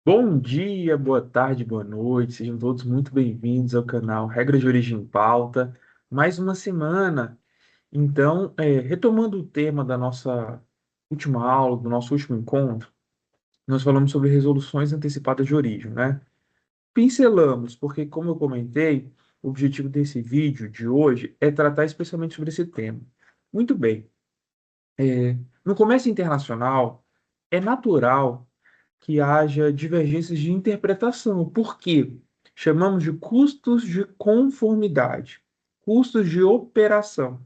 Bom dia, boa tarde, boa noite, sejam todos muito bem-vindos ao canal Regras de Origem em Pauta. Mais uma semana. Então, retomando o tema da nossa última aula, do nosso último encontro, nós falamos sobre resoluções antecipadas de origem, né? Pincelamos, porque, como eu comentei, o objetivo desse vídeo de hoje é tratar especialmente sobre esse tema. Muito bem. No comércio internacional, é natural que haja divergências de interpretação. Por quê? Chamamos de custos de conformidade, custos de operação.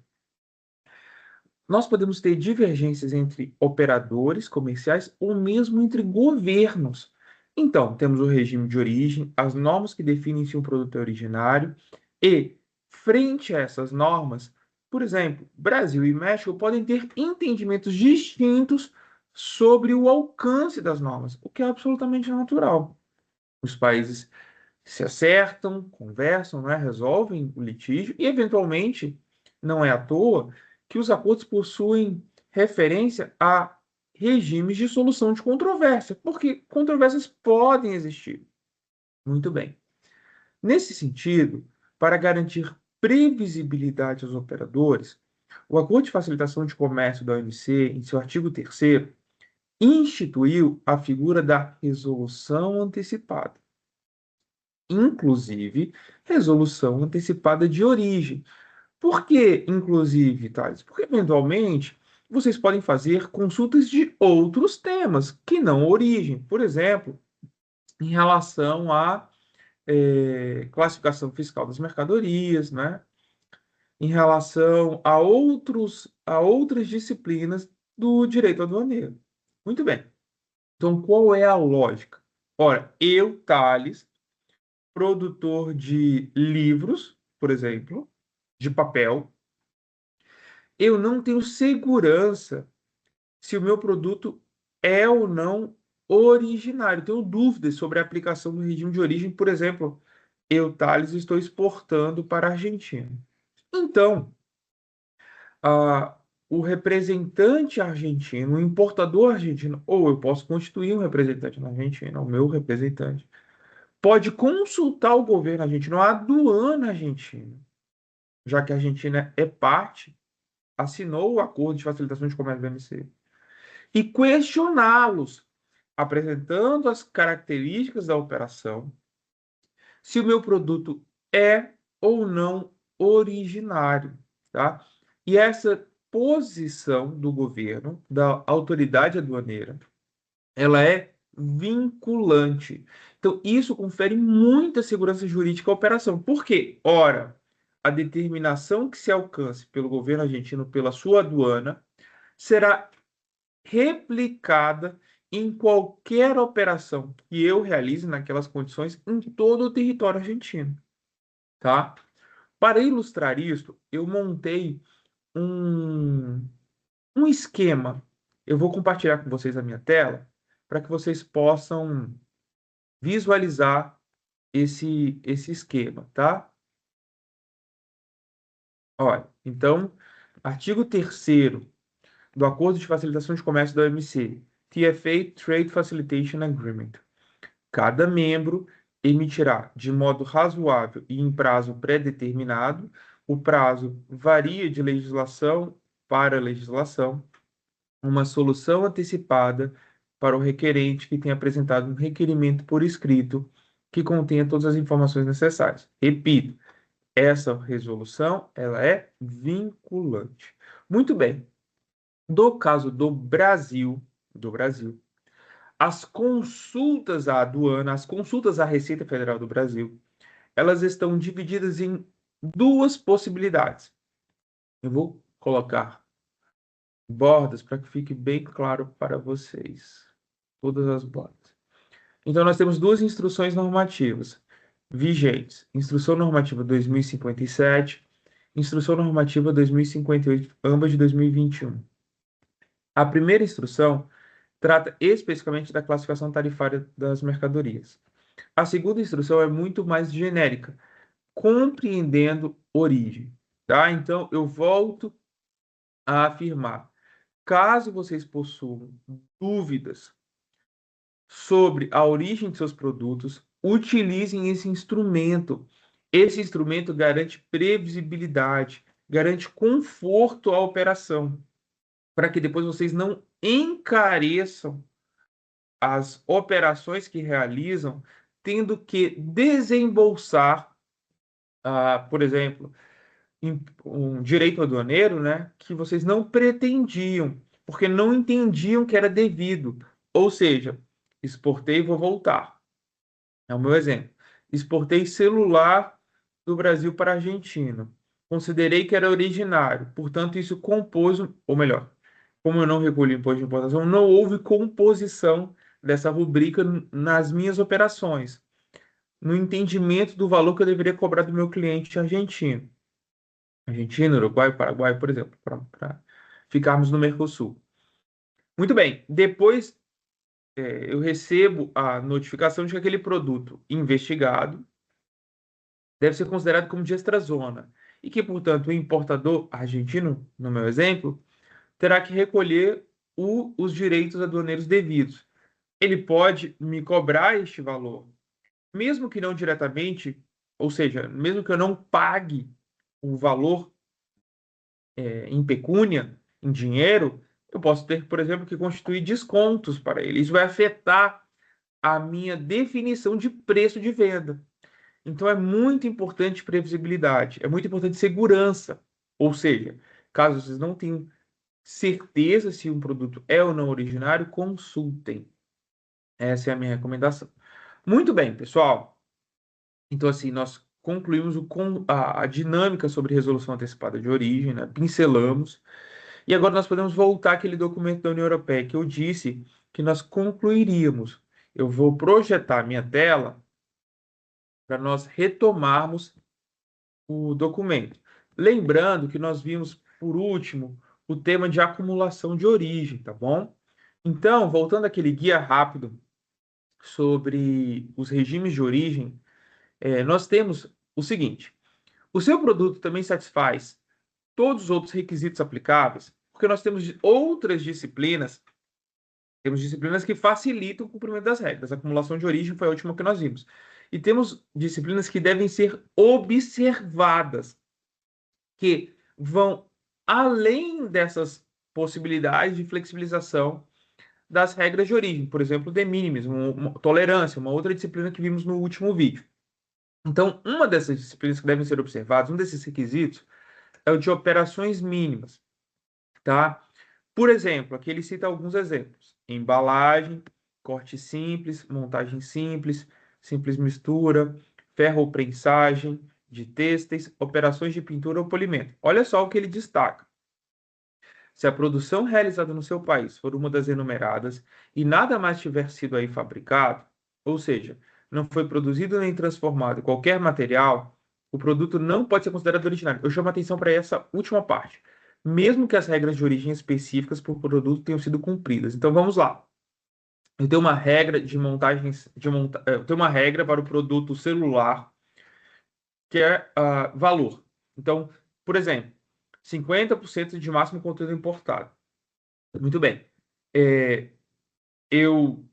Nós podemos ter divergências entre operadores comerciais ou mesmo entre governos. Então, temos o regime de origem, as normas que definem se um produto é originário, e, frente a essas normas, por exemplo, Brasil e México podem ter entendimentos distintos sobre o alcance das normas, o que é absolutamente natural. Os países se acertam, conversam, né, resolvem o litígio e, eventualmente, não é à toa que os acordos possuem referência a regimes de solução de controvérsia, porque controvérsias podem existir. Muito bem. Nesse sentido, para garantir previsibilidade aos operadores, o Acordo de Facilitação de Comércio da OMC, em seu artigo 3º, instituiu a figura da resolução antecipada, inclusive resolução antecipada de origem. Por que, inclusive, Thales? Porque, eventualmente, vocês podem fazer consultas de outros temas que não origem. Por exemplo, em relação à classificação fiscal das mercadorias, né? Em relação a outras disciplinas do direito aduaneiro. Muito bem. Então, qual é a lógica? Ora, eu, Thales, produtor de livros, por exemplo, de papel, eu não tenho segurança se o meu produto é ou não originário. Eu tenho dúvidas sobre a aplicação do regime de origem. Por exemplo, eu, Thales, estou exportando para a Argentina. Então, a, o representante argentino, o importador argentino, ou eu posso constituir um representante na Argentina, o meu representante, pode consultar o governo argentino, a aduana argentina, já que a Argentina é parte, assinou o acordo de facilitação de comércio do MC, e questioná-los, apresentando as características da operação, se o meu produto é ou não originário, tá? E essa posição do governo, da autoridade aduaneira, ela é vinculante. Então, isso confere muita segurança jurídica à operação. Por quê? Ora, a determinação que se alcance pelo governo argentino, pela sua aduana, será replicada em qualquer operação que eu realize naquelas condições em todo o território argentino, tá? Para ilustrar isso, eu montei um, um esquema. Eu vou compartilhar com vocês a minha tela para que vocês possam visualizar esse esquema, tá? Olha, então, artigo 3º do Acordo de Facilitação de Comércio da OMC, TFA Trade Facilitation Agreement. Cada membro emitirá de modo razoável e em prazo pré-determinado. O prazo varia de legislação para legislação, uma solução antecipada para o requerente que tenha apresentado um requerimento por escrito que contenha todas as informações necessárias. Repito, essa resolução ela é vinculante. Muito bem. Do caso do Brasil, as consultas à aduana, as consultas à Receita Federal do Brasil, elas estão divididas em duas possibilidades. Eu vou colocar bordas para que fique bem claro para vocês. Todas as bordas. Então, nós temos duas instruções normativas vigentes. Instrução normativa 2057, Instrução normativa 2058, ambas de 2021. A primeira instrução trata especificamente da classificação tarifária das mercadorias. A segunda instrução é muito mais genérica, compreendendo origem, tá? Então, eu volto a afirmar, caso vocês possuam dúvidas sobre a origem de seus produtos, utilizem esse instrumento. Esse instrumento garante previsibilidade, garante conforto à operação, para que depois vocês não encareçam as operações que realizam, tendo que desembolsar, por exemplo, um direito aduaneiro, né, que vocês não pretendiam, porque não entendiam que era devido. Ou seja, exportei e vou voltar. É o meu exemplo. Exportei celular do Brasil para a Argentina. Considerei que era originário, portanto, isso compôs, ou melhor, como eu não recolhi imposto de importação, não houve composição dessa rubrica nas minhas operações, no entendimento do valor que eu deveria cobrar do meu cliente argentino. Argentina, Uruguai, Paraguai, por exemplo, para ficarmos no Mercosul. Muito bem, depois eu recebo a notificação de que aquele produto investigado deve ser considerado como de extrazona e que, portanto, o importador argentino, no meu exemplo, terá que recolher os direitos aduaneiros devidos. Ele pode me cobrar este valor, mesmo que não diretamente, ou seja, mesmo que eu não pague o valor em pecúnia, em dinheiro, eu posso ter, por exemplo, que constituir descontos para ele. Isso vai afetar a minha definição de preço de venda. Então é muito importante previsibilidade, é muito importante segurança. Ou seja, caso vocês não tenham certeza se um produto é ou não originário, consultem. Essa é a minha recomendação. Muito bem, pessoal. Então, assim, nós concluímos a dinâmica sobre resolução antecipada de origem, né? Pincelamos. E agora nós podemos voltar àquele documento da União Europeia que eu disse que nós concluiríamos. Eu vou projetar minha tela para nós retomarmos o documento. Lembrando que nós vimos, por último, o tema de acumulação de origem, tá bom? Então, voltando àquele guia rápido sobre os regimes de origem, nós temos o seguinte: o seu produto também satisfaz todos os outros requisitos aplicáveis, porque nós temos disciplinas que facilitam o cumprimento das regras. A acumulação de origem foi a última que nós vimos. E temos disciplinas que devem ser observadas, que vão além dessas possibilidades de flexibilização das regras de origem. Por exemplo, de minimis, tolerância, uma outra disciplina que vimos no último vídeo. Então, uma dessas disciplinas que devem ser observadas, um desses requisitos, é o de operações mínimas, tá? Por exemplo, aqui ele cita alguns exemplos: embalagem, corte simples, montagem simples, simples mistura, ferroprensagem de têxteis, operações de pintura ou polimento. Olha só o que ele destaca. Se a produção realizada no seu país for uma das enumeradas e nada mais tiver sido aí fabricado, ou seja, não foi produzido nem transformado qualquer material, o produto não pode ser considerado originário. Eu chamo a atenção para essa última parte. Mesmo que as regras de origem específicas por produto tenham sido cumpridas. Então vamos lá. Eu tenho uma regra de montagens, eu tenho uma regra para o produto celular que é valor. Então, por exemplo, 50% de máximo conteúdo importado. Muito bem. Eu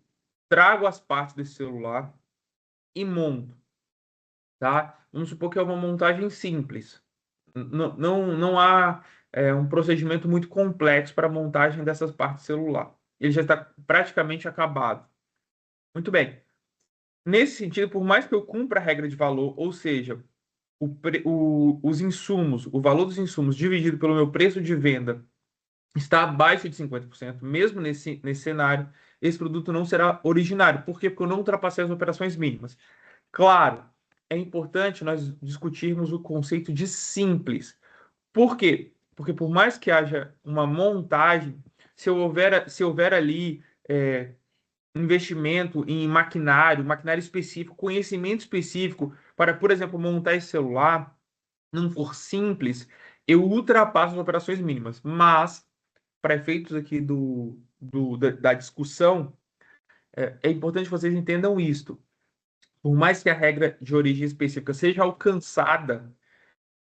trago as partes desse celular e monto, tá? Vamos supor que é uma montagem simples. Não há um procedimento muito complexo para a montagem dessas partes do celular. Ele já está praticamente acabado. Muito bem. Nesse sentido, por mais que eu cumpra a regra de valor, ou seja, os insumos, o valor dos insumos dividido pelo meu preço de venda está abaixo de 50%, mesmo nesse cenário, esse produto não será originário. Por quê? Porque eu não ultrapassei as operações mínimas. Claro, é importante nós discutirmos o conceito de simples. Por quê? Porque por mais que haja uma montagem, se houver ali investimento em maquinário específico, conhecimento específico para, por exemplo, montar esse celular, não for simples, eu ultrapasso as operações mínimas. Mas, para efeitos aqui da discussão, é importante que vocês entendam isto. Por mais que a regra de origem específica seja alcançada,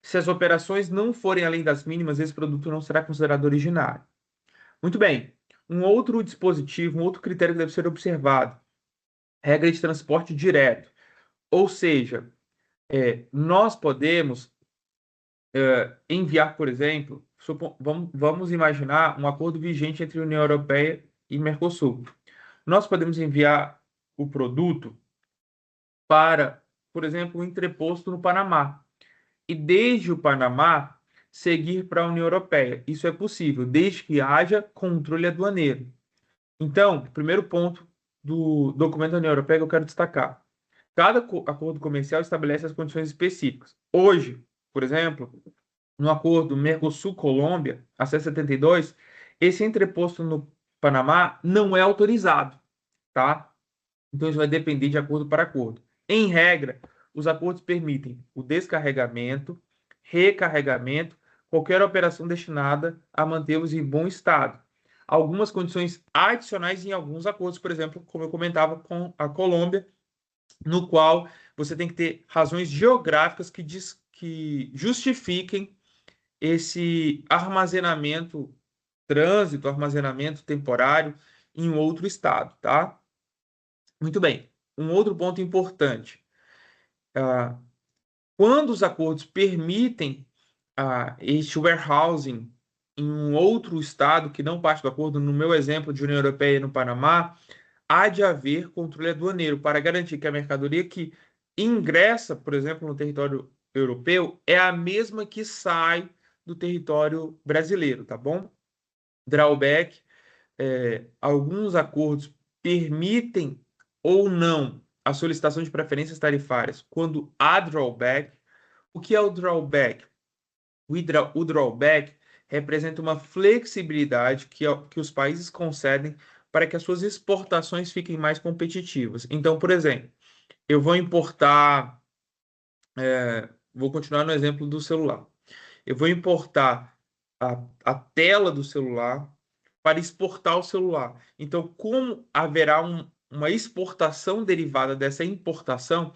se as operações não forem além das mínimas, esse produto não será considerado originário. Muito bem. Um outro dispositivo, um outro critério que deve ser observado. regra de transporte direto. Ou seja, nós podemos enviar, por exemplo, vamos imaginar um acordo vigente entre a União Europeia e Mercosul. Nós podemos enviar o produto para, por exemplo, um entreposto no Panamá. E desde o Panamá seguir para a União Europeia. Isso é possível, desde que haja controle aduaneiro. Então, primeiro ponto do documento da União Europeia que eu quero destacar. Cada acordo comercial estabelece as condições específicas. Hoje, por exemplo, no acordo Mercosul-Colômbia, a C72, esse entreposto no Panamá não é autorizado, tá? Então, isso vai depender de acordo para acordo. Em regra, os acordos permitem o descarregamento, recarregamento, qualquer operação destinada a mantê-los em bom estado. Algumas condições adicionais em alguns acordos, por exemplo, como eu comentava com a Colômbia, no qual você tem que ter razões geográficas que justifiquem esse armazenamento, trânsito, armazenamento temporário em outro estado, tá? Muito bem. Um outro ponto importante. ah, Quando os acordos permitem este warehousing em um outro estado que não parte do acordo, no meu exemplo de União Europeia e no Panamá, há de haver controle aduaneiro para garantir que a mercadoria que ingressa, por exemplo, no território europeu é a mesma que sai do território brasileiro, tá bom? Drawback, alguns acordos permitem ou não a solicitação de preferências tarifárias quando há drawback. O que é o drawback? O drawback representa uma flexibilidade que os países concedem para que as suas exportações fiquem mais competitivas. Então, por exemplo, eu vou importar, vou continuar no exemplo do celular. Eu vou importar a tela do celular para exportar o celular. Então, como haverá uma exportação derivada dessa importação,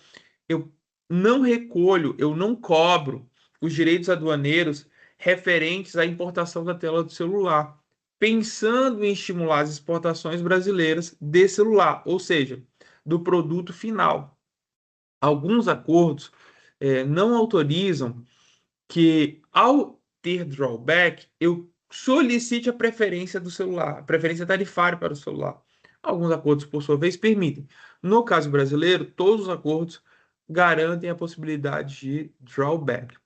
eu não recolho, eu não cobro os direitos aduaneiros referentes à importação da tela do celular, pensando em estimular as exportações brasileiras de celular, ou seja, do produto final. Alguns acordos não autorizam que, ao ter drawback, eu solicite a preferência do celular, a preferência tarifária para o celular. Alguns acordos, por sua vez, permitem. No caso brasileiro, todos os acordos garantem a possibilidade de drawback.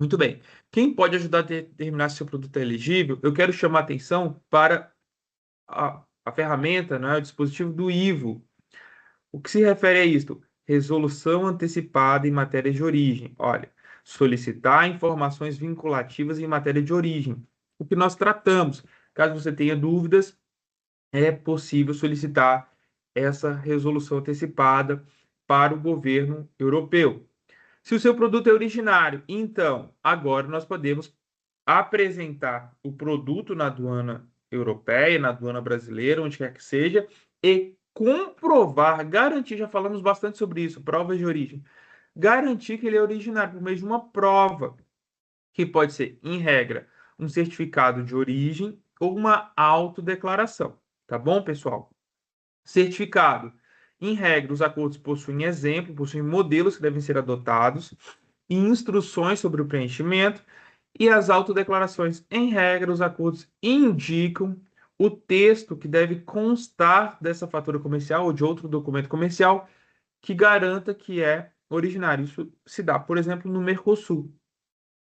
Muito bem. Quem pode ajudar a determinar se o produto é elegível? Eu quero chamar a atenção para a ferramenta, né, o dispositivo do IVO. O que se refere a isto? Resolução antecipada em matéria de origem. Olha, solicitar informações vinculativas em matéria de origem. O que nós tratamos. Caso você tenha dúvidas, é possível solicitar essa resolução antecipada para o governo europeu. Se o seu produto é originário, então, agora nós podemos apresentar o produto na aduana europeia, na aduana brasileira, onde quer que seja, e comprovar, garantir, já falamos bastante sobre isso, provas de origem, garantir que ele é originário por meio de uma prova, que pode ser, em regra, um certificado de origem ou uma autodeclaração. Tá bom, pessoal? Certificado. Em regra, os acordos possuem exemplo, possuem modelos que devem ser adotados, e instruções sobre o preenchimento, e as autodeclarações. Em regra, os acordos indicam o texto que deve constar dessa fatura comercial ou de outro documento comercial que garanta que é originário. Isso se dá, por exemplo, no Mercosul,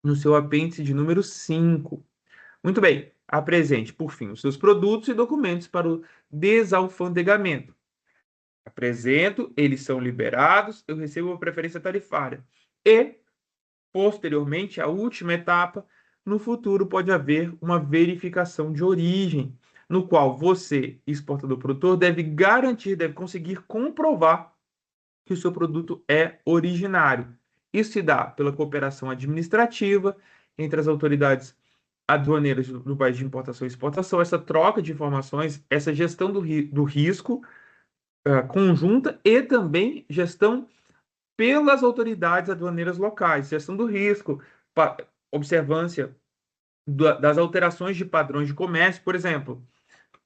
no seu apêndice de número 5. Muito bem, apresente, por fim, os seus produtos e documentos para o desalfandegamento. Apresento, eles são liberados, eu recebo a preferência tarifária. E, posteriormente, a última etapa, no futuro pode haver uma verificação de origem, no qual você, exportador produtor, deve garantir, deve conseguir comprovar que o seu produto é originário. Isso se dá pela cooperação administrativa entre as autoridades aduaneiras do país de importação e exportação, essa troca de informações, essa gestão do risco conjunta e também gestão pelas autoridades aduaneiras locais, gestão do risco, observância das alterações de padrões de comércio. Por exemplo,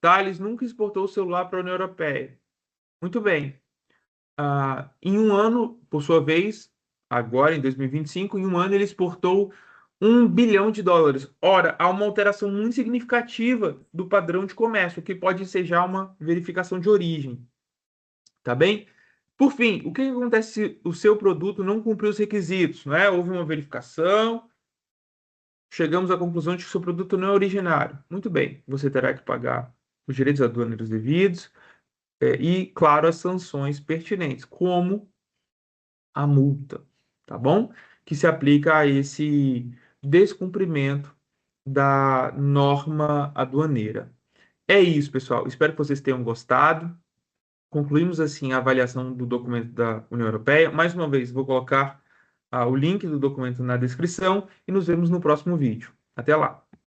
Thales nunca exportou o celular para a União Europeia. Muito bem. Em um ano, por sua vez, agora em 2025, em um ano ele exportou US$ 1 bilhão. Ora, há uma alteração muito significativa do padrão de comércio, o que pode ensejar uma verificação de origem, tá bem? Por fim, o que acontece se o seu produto não cumpriu os requisitos, não é? Houve uma verificação, chegamos à conclusão de que o seu produto não é originário. Muito bem, você terá que pagar os direitos aduaneiros devidos, e, claro, as sanções pertinentes, como a multa, tá bom? Que se aplica a esse descumprimento da norma aduaneira. É isso, pessoal. Espero que vocês tenham gostado. Concluímos assim a avaliação do documento da União Europeia. Mais uma vez, vou colocar o link do documento na descrição e nos vemos no próximo vídeo. Até lá!